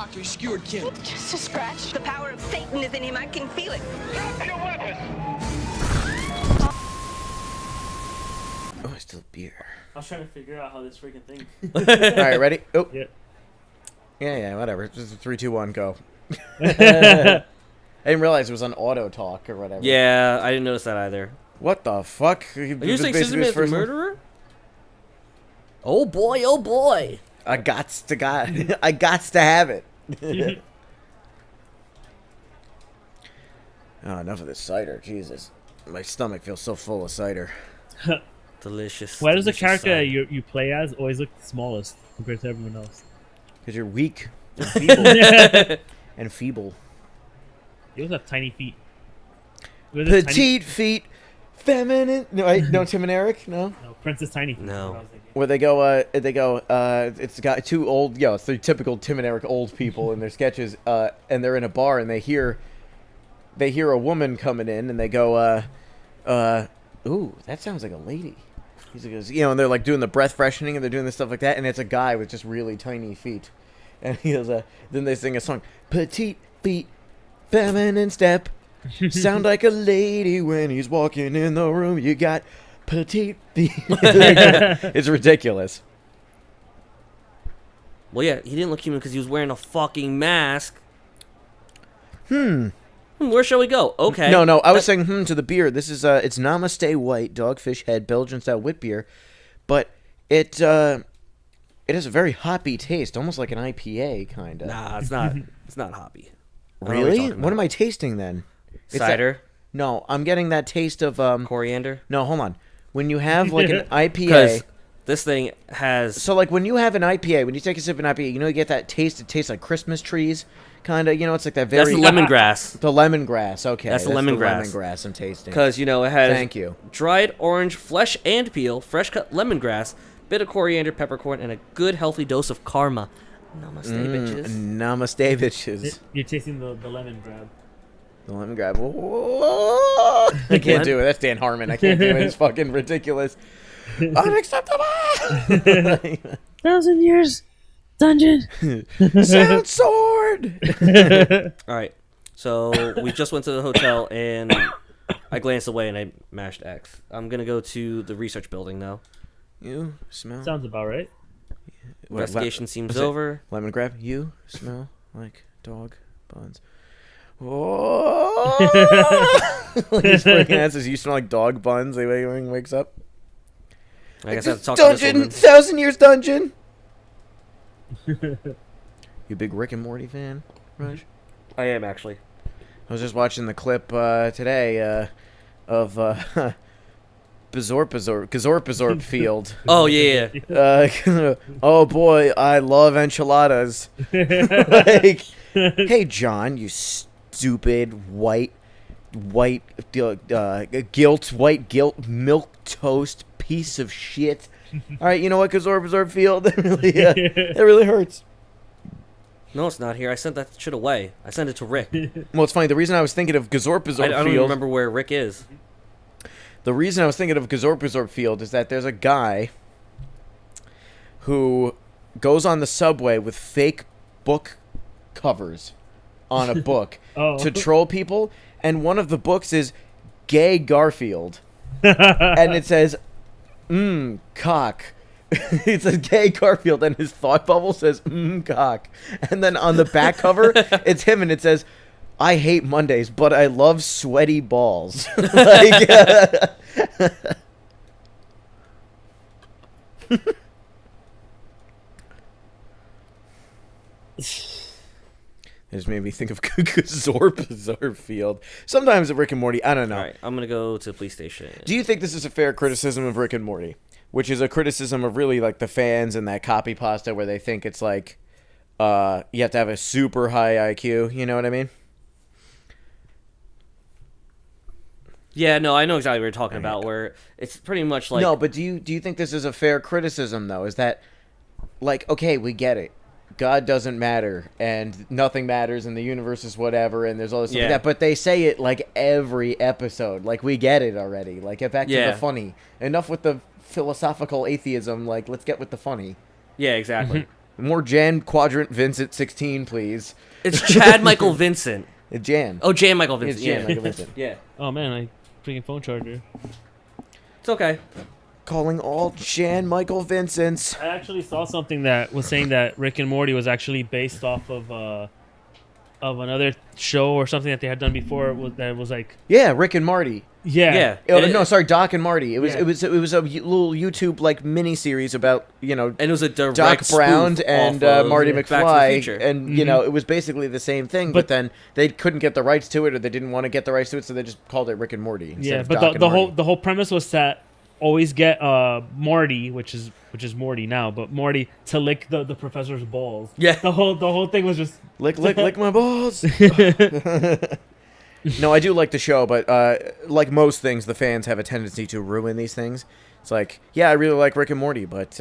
doctor. He skewered Kim. Just a scratch. The power of Satan is in him. I can feel it. Drop your weapon! Oh, I still beer. I was trying to figure out how this freaking thing. All right, ready? Oh. Yeah. Yeah, whatever. Just 3, 2, 1, go. I didn't realize it was on auto talk or whatever. Yeah, I didn't notice that either. What the fuck? Are you saying Scissor Man's the first murderer? Oh boy, oh boy. I gots to have it. Oh, enough of this cider. Jesus. My stomach feels so full of cider. Delicious. Why does the delicious character side. you play as always look the smallest compared to everyone else? Because you're weak and feeble. and feeble. You also have tiny feet. Was it Petite feet, feminine. No, no, Tim and Eric? No? No, Princess Tiny Feet. No. That's what I was thinking. Where it's got two old, it's the typical Tim and Eric old people in their sketches, and they're in a bar and they hear a woman coming in and they go, ooh, that sounds like a lady. He goes, and they're like doing the breath freshening and they're doing this stuff like that, and it's a guy with just really tiny feet. And he goes, then they sing a song, petite feet, feminine step, sound like a lady when he's walking in the room. You got petite feet. It's ridiculous. Well, yeah, he didn't look human because he was wearing a fucking mask. Where shall we go? Okay. No, I was saying to the beer. This is it's Namaste White Dogfish Head Belgian style wit beer, but it has a very hoppy taste, almost like an IPA kind of. Nah, it's not. It's not hoppy. I don't know what you're Really? talking What about. am I tasting then? It's Cider, No, I'm getting that taste of coriander. No, hold on. When you have like an Because IPA, this thing has. so like when you have an IPA, when you take a sip of an IPA, you get that taste. It tastes like Christmas trees, kind of. It's like that very. That's the lemongrass. The lemongrass. Okay, That's the lemongrass. lemongrass I'm tasting. Because, it has Thank you. dried orange, flesh and peel, fresh cut lemongrass, bit of coriander, peppercorn, and a good healthy dose of karma. Namaste, bitches. Namaste, bitches. You're tasting the lemon grab. The lemon grab. I can't do it. That's Dan Harmon. I can't do it. It's fucking ridiculous. Unacceptable. 1,000 years dungeon. Sound sword. All right. So we just went to the hotel, and I glanced away, and I mashed X. I'm going to go to the research building now. You smell. Sounds about right. What, Investigation seems was it over. Lemon grab. You smell like dog buns. Oh. His freaking ass says, "You smell like dog buns." He wakes up. I guess I have to talk to this Dungeon, woman. 1,000 years dungeon. You big Rick and Morty fan, Raj? I am, actually. I was just watching the clip today of Gazorp Field. Oh, yeah. Oh boy, I love enchiladas. Like, hey John, you stupid white guilt milk toast piece of shit. All right, you know what, Gazorp Field, that really hurts. No, it's not here. I sent that shit away. I sent it to Rick. Well, it's funny. The reason I was thinking of Gazorp I don't even Field. remember where Rick is. The reason I was thinking of Gazorp Field is that there's a guy who goes on the subway with fake book covers on a book to troll people, and one of the books is Gay Garfield, and it says, cock. It says Gay Garfield, and his thought bubble says, cock. And then on the back cover, it's him, and it says, I hate Mondays, but I love sweaty balls. Like, it just made me think of Gazorp Field. Sometimes at Rick and Morty, I don't know. All right, I'm going to go to the police station. Do you think this is a fair criticism of Rick and Morty? Which is a criticism of really like the fans and that copy pasta where they think it's like you have to have a super high IQ. You know what I mean? Yeah, no, I know exactly what you're talking about, where it's pretty much like... No, but do you think this is a fair criticism, though? Is that, like, okay, we get it. God doesn't matter, and nothing matters, and the universe is whatever, and there's all this stuff like that. But they say it, like, every episode. Like, we get it already. Like, get back to the funny. Enough with the philosophical atheism. Like, let's get with the funny. Yeah, exactly. More Jan Quadrant Vincent 16, please. It's Chad Michael Vincent. Jan. Oh, Jan Michael Vincent. It's Jan Yeah. Michael Vincent. Yeah. Oh man, I freaking phone charger. It's okay. Calling all Jan Michael Vincents. I actually saw something that was saying that Rick and Morty was actually based off of another show or something that they had done before. That was like Yeah, Rick and Marty. yeah. Oh, And no, sorry, Doc and Marty. It was Yeah. it was a little YouTube like mini series about And it was a direct Doc Brown spoof and off of Marty Back to the McFly, Future. and it was basically the same thing. But then they couldn't get the rights to it, or they didn't want to get the rights to it, so they just called it Rick and Morty. Instead Yeah, of but Doc the and whole Marty. the whole premise was that always get Morty, which is Morty now, but Morty to lick the professor's balls. Yeah. The whole thing was just lick my balls. No, I do like the show, but like most things, the fans have a tendency to ruin these things. It's like, yeah, I really like Rick and Morty, but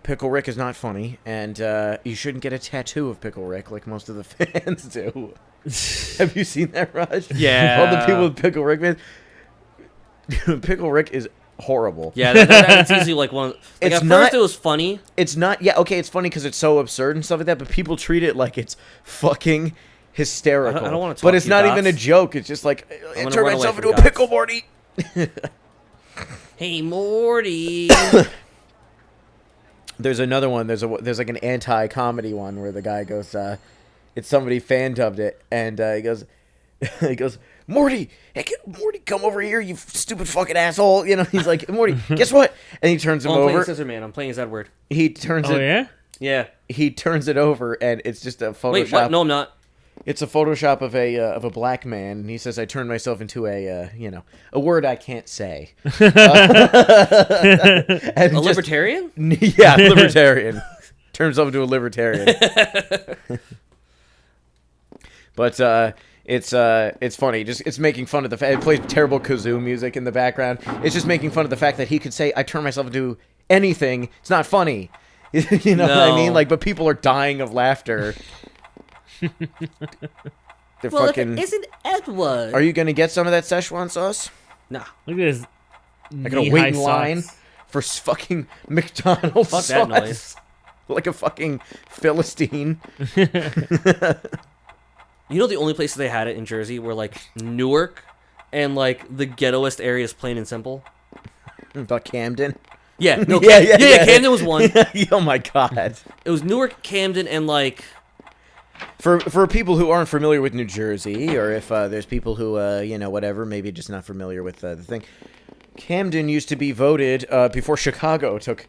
Pickle Rick is not funny, and you shouldn't get a tattoo of Pickle Rick like most of the fans do. Have you seen that, Raj? Yeah. All the people with Pickle Rick, man. Pickle Rick is horrible. Yeah, that's easily like one. Like It's at not- first it was funny. It's not. Yeah, okay, it's funny because it's so absurd and stuff like that, but people treat it like it's fucking hysterical. I don't wanna talk but it's to you, not Docs. even a joke. It's just like, I gonna turn run away myself from into a Docs. pickle, Morty. Hey Morty. There's another one. There's like an anti-comedy one where the guy goes, it's somebody fan dubbed it, and he goes, Morty, hey, Morty, come over here, you stupid fucking asshole. He's like, Morty, guess what? And he turns him I'm playing over. Scissor Man. I'm playing as Edward. He turns oh it. yeah. Yeah. He turns it over, and it's just a Photoshop. Wait, what? No, I'm not. It's a Photoshop of a black man, and he says, "I turned myself into a word I can't say." A libertarian? Yeah, libertarian. Turns himself into a libertarian. But it's funny. It's making fun of the fact it plays terrible kazoo music in the background. It's just making fun of the fact that he could say, "I turn myself into anything." It's not funny. You know what I mean? No. Like, but people are dying of laughter. They're Well, fucking. if it isn't Edward. Are you gonna get some of that Szechuan sauce? Nah. Look at this. I'm gonna wait in line for fucking McDonald's Fuck sauce. that noise. Like a fucking Philistine. You know the only places they had it in Jersey were like Newark and like the ghettoest areas, plain and simple. About Camden. Yeah, no, Yeah, Camden was one. Oh my god. It was Newark, Camden, and like For people who aren't familiar with New Jersey, or if there's people who whatever, maybe just not familiar with the thing, Camden used to be voted before Chicago took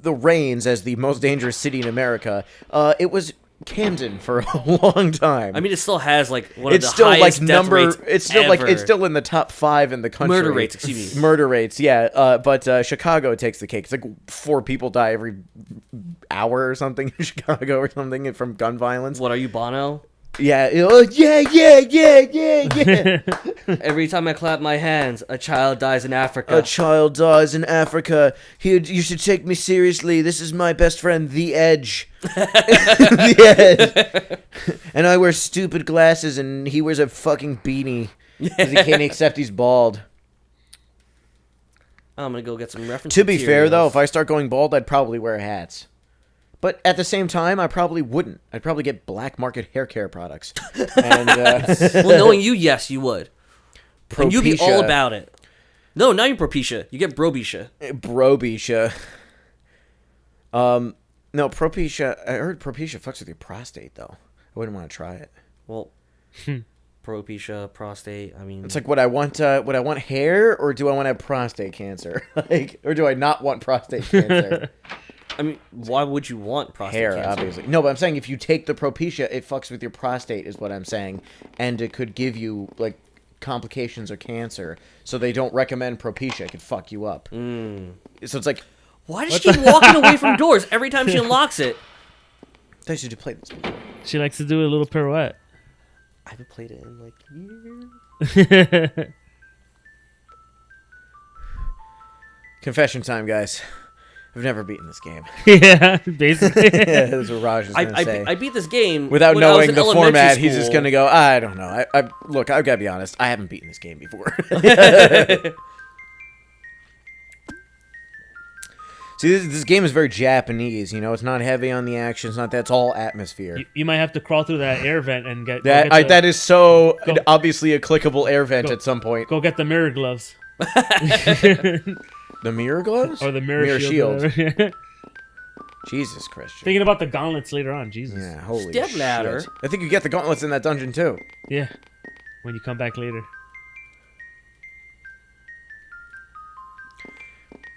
the reins as the most dangerous city in America. It was Camden for a long time. I mean, it still has like one it's of the still like highest death number. rates It's still ever. like it's still in the top 5 in the country. Murder rates, excuse me. Murder rates, yeah. But Chicago takes the cake. It's like 4 people die every hour or something in Chicago or something from gun violence. What are you, Bono? Yeah, yeah. Every time I clap my hands, a child dies in Africa. A child dies in Africa. You should take me seriously. This is my best friend, The Edge. The Edge. And I wear stupid glasses, and he wears a fucking beanie because he can't accept he's bald. I'm gonna go get some reference. To be fair, materials. though, if I start going bald, I'd probably wear hats. But at the same time, I probably wouldn't. I'd probably get black market hair care products. And well, knowing you, yes, you would. And you'd be all Propecia. about it. No, not even Propecia. You get Brobecia. Brobecia. No, Propecia. I heard Propecia fucks with your prostate, though. I wouldn't want to try it. Well, Propecia, prostate. I mean, It's like, would I want hair, or do I want to have prostate cancer? Like, or do I not want prostate cancer? I mean, why would you want prostate Hair, cancer? obviously. No, but I'm saying if you take the Propecia, it fucks with your prostate, is what I'm saying, and it could give you like complications or cancer. So they don't recommend Propecia. It could fuck you up. So it's like, Why does she keep walking away from doors every time she unlocks it? I should have played this before. She likes to do a little pirouette. I haven't played it in like years. Confession time, guys. I've never beaten this game. Yeah, basically. Yeah, that's what Raj is going to say. I beat this game Without when I was knowing in the elementary format, he's just school. going to go, I don't know. Look, I've got to be honest. I haven't beaten this game before. See, this game is very Japanese. You know, it's not heavy on the action. It's not that. It's all atmosphere. You might have to crawl through that air vent and get That is so Go. obviously a clickable air vent Go. at some point. go get the mirror gloves The mirror gloves or the mirror shield. shield. Jesus Christian. Thinking about the gauntlets later on. Jesus. Yeah, holy Step shit. ladder. I think you get the gauntlets in that dungeon too. Yeah. When you come back later.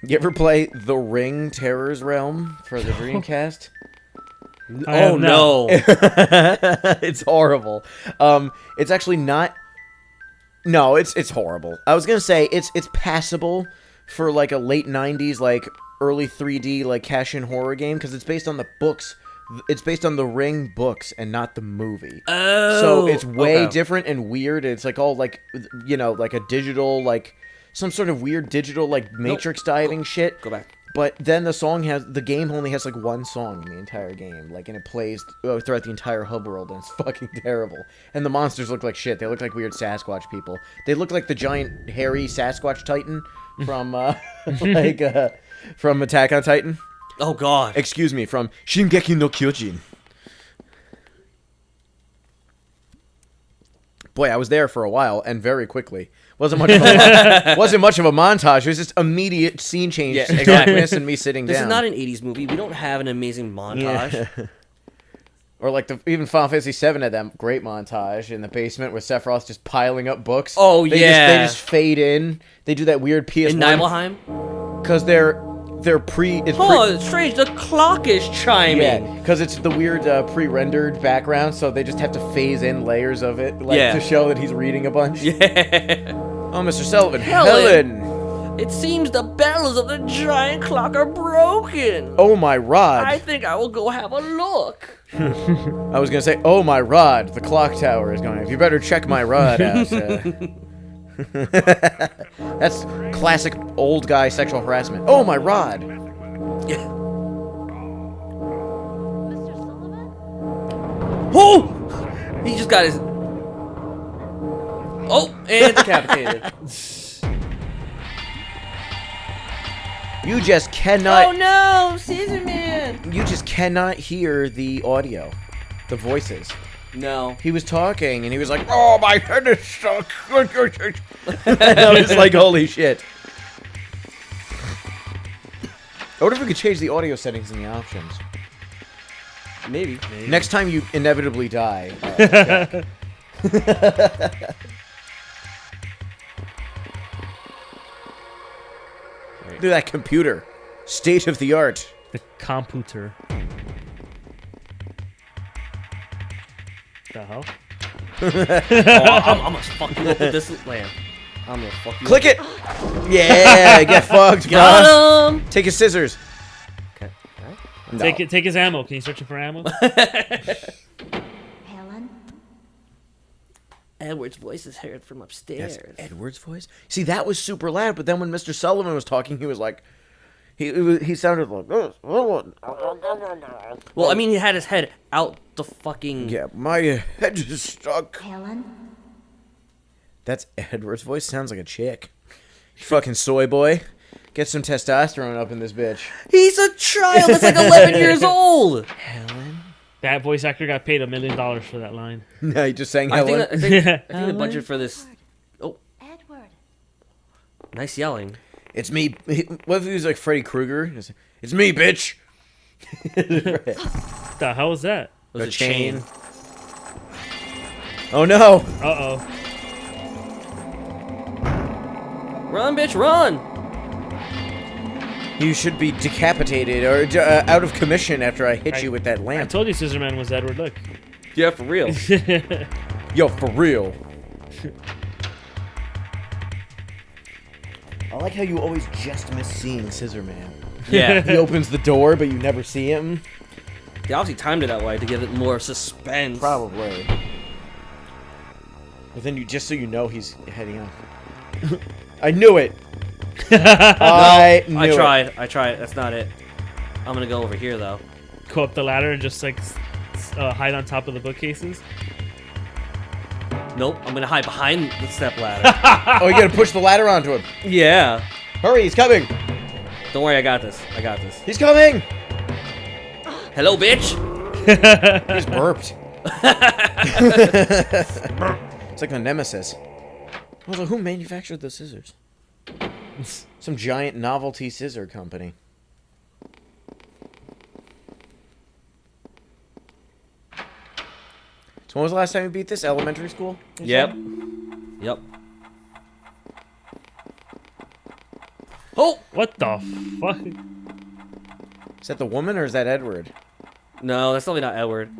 You ever play The Ring Terror's Realm for the Dreamcast? I have Oh not. no! It's horrible. It's actually not. No, it's horrible. I was gonna say it's passable for like a late '90s, like early 3D, like cash-in horror game because it's based on the books. It's based on the Ring books and not the movie. Oh, So it's way okay. different and weird. It's like all like, you know, like a digital, like some sort of weird digital, like Matrix diving shit. Go back. But then the game only has like one song in the entire game, like, and it plays throughout the entire hub world, and it's fucking terrible. And the monsters look like shit. They look like weird Sasquatch people. They look like the giant hairy Sasquatch Titan from from Attack on Titan. Oh god. Excuse me, from Shingeki no Kyojin. Boy, I was there for a while and very quickly. Wasn't much of a montage. It was just immediate scene change, Yeah, exactly. exactly. Darkness, and me sitting This down. is not an 80s movie. We don't have an amazing montage. Yeah. Or like even Final Fantasy VII had that great montage in the basement with Sephiroth just piling up books. Oh, they yeah. just fade in. They do that weird PS1 In Nibelheim? because they're pre. It's Oh, it's strange. The clock is chiming. yeah, because it's the weird pre-rendered background, so they just have to phase in layers of it, like Yeah. to show that he's reading a bunch. Yeah. Oh, Mr. Sullivan, Helen. Helen. It seems the bells of the giant clock are broken. Oh my rod. I think I will go have a look. I was gonna say, oh my rod, the clock tower is going. You better check my rod out. That's classic old guy sexual harassment. Oh my rod. Yeah. Mr. Sullivan? Oh! He just got his. Oh, and decapitated. You just cannot. Oh no, Scissor Man! You just cannot hear the audio, the voices. No. He was talking and he was like, "Oh, my head is stuck." I was like, "Holy shit!" I wonder if we could change the audio settings in the options. Maybe. Next time you inevitably die. Look at that computer. State of the art. The computer. The hell? Oh, I'm gonna fuck you up with this land. I'm gonna fuck you Click up. it! Yeah, get fucked, bro. Got him! Take his scissors. Okay. No. Take his ammo. Can you search it for ammo? Helen? Edward's voice is heard from upstairs. That's Edward's voice? See, that was super loud, but then when Mr. Sullivan was talking, he was like... He sounded like this. Well, I mean, he had his head out the fucking. Yeah, my head is stuck. Helen? That's Edward's voice. Sounds like a chick. Fucking soy boy. Get some testosterone up in this bitch. He's a child that's like 11 years old. Helen? That voice actor got paid $1 million for that line. No, he just sang I think, Helen. I think the budget for this. Oh, Edward? nice yelling. It's me. What if he was like Freddy Krueger? It's me, bitch. The hell was that? Was A it chain. Oh no! Uh-oh. Run, bitch, run! You should be decapitated or out of commission after I hit you with that I lamp. told you Scissorman was Edward. Look. Yeah, for real. Yo, for real. I like how you always just miss seeing Scissor Man. Yeah. He opens the door, but you never see him. They obviously timed it that way to give it more suspense. Probably. But then you just so you know he's heading off. I knew it. I knew it. I tried. That's not it. I'm gonna go over here though. Go up the ladder and just like hide on top of the bookcases. Nope. I'm gonna hide behind the step ladder. Oh, you gotta push the ladder onto him. Yeah. Hurry, he's coming. Don't worry, I got this. I got this. He's coming! Hello, bitch. He's burped. It's like a nemesis. Also, who manufactured the scissors? Some giant novelty scissor company. So when was the last time you beat this? Elementary school? Yep. Yep. Oh! What the fuck? Is that the woman or is that Edward? No, that's probably not Edward.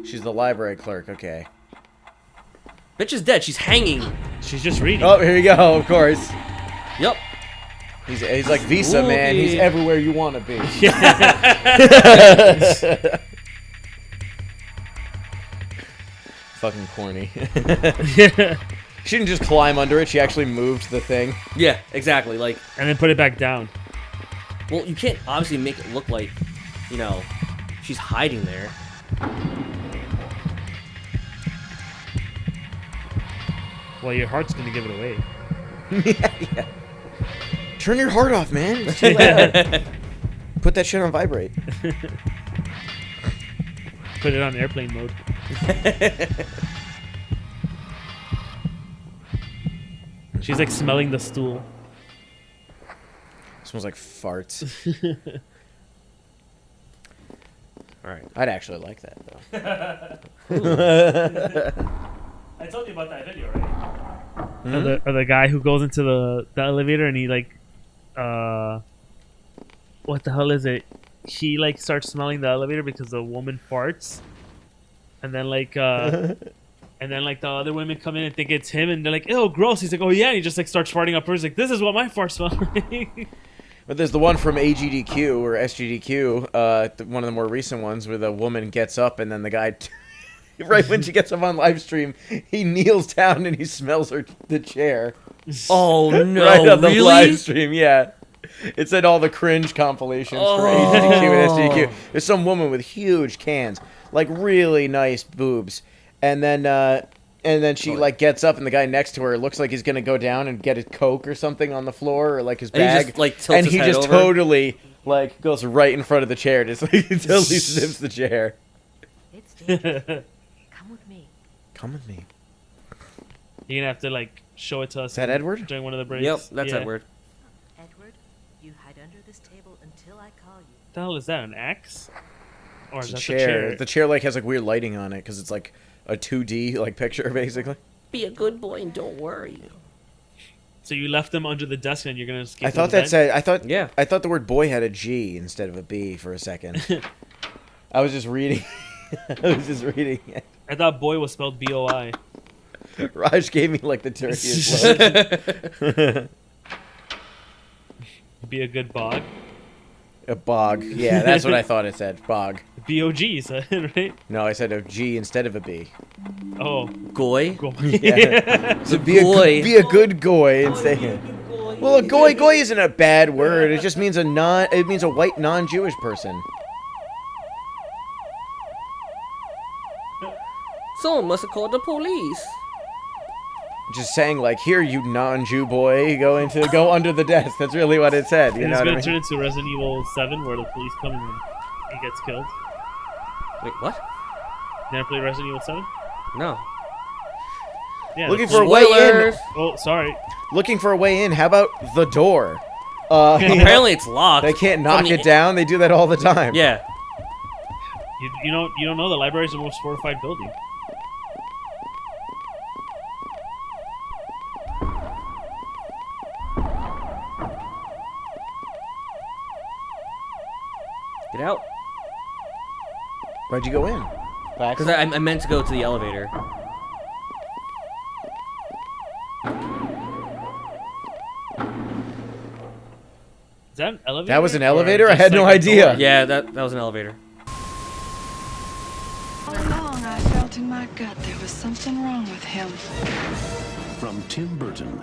She's the library clerk, okay. Bitch is dead. She's hanging. She's just reading. Oh, here you go, of course. Yep. He's like Visa, man. He's Spooky. everywhere you want to be. Fucking corny. She didn't just climb under it. She actually moved the thing. Yeah, exactly. Like, And then put it back down. well, you can't obviously make it look like, you know, she's hiding there. Well, your heart's gonna give it away. Yeah. Turn your heart off, man. It's too loud. Put that shit on vibrate. Put it on airplane mode. She's like smelling the stool. Smells like farts. All right. I'd actually like that though. I told you about that video, right? Or the guy who goes into the elevator and he like, what the hell is it? He like starts smelling the elevator because the woman farts, and then like, and then like the other women come in and think it's him, and they're like, "Ew, gross." He's like, "Oh yeah," and he just like starts farting up hers. Like, this is what my fart smells like. But there's the one from AGDQ or SGDQ, one of the more recent ones, where the woman gets up and then the guy, right when she gets up on live stream, he kneels down and he smells the chair. Oh no! Right on the Really? live stream, yeah. It said all the cringe compilations for AGDQ and SGDQ. There's some woman with huge cans, like really nice boobs, and then she like gets up and the guy next to her looks like he's gonna go down and get a Coke or something on the floor or like his And he bag, just, like, tilts and his he head just over. totally like goes right in front of the chair, just like he totally snips the chair. It's dangerous. Come with me. Come with me. You're gonna have to like show it to us. Is that Edward? During one of the breaks. Yep, that's Yeah. Edward. Edward, you hide under this table until I call you. What the hell is that? An axe? Or is It's a that chair. the The chair like has like weird lighting on it because it's like a 2D like picture basically. Be a good boy and don't worry. So you left them under the desk and you're gonna escape. I thought to the that said. Yeah. I thought the word boy had a G instead of a B for a second. I was just reading. I was just reading it. I thought boy was spelled B-O-I. Raj gave me like the turkiest look. Be a good bog. A bog. Yeah, that's what I thought it said. Bog. B-O-G, you said, right? No, I said a G instead of a B. Oh. Goy. Go. Yeah. So goy. be a good goy instead. Well, a goy isn't a bad word. It just means it means a white non-Jewish person. Someone must have called the police. Just saying, like, here, you non-Jew boy, go under the desk. That's really what it said. You And know it's what I gonna mean? turn into Resident Evil 7 where the police come and he gets killed. Wait, what? Never played Resident Evil 7? No. Yeah. Looking the for a police- way in. Spoilers. Oh, sorry. Looking for a way in. How about the door? Apparently it's locked. They can't from knock the- it down. They do that all the time. Yeah. You don't know the library is the most fortified building. Get out. Why'd you go in? Because I meant to go to the elevator. Is that an elevator? That was an or elevator? I just had no like a door? idea. Yeah, that was an elevator. All along, I felt in my gut there was something wrong with him. From Tim Burton.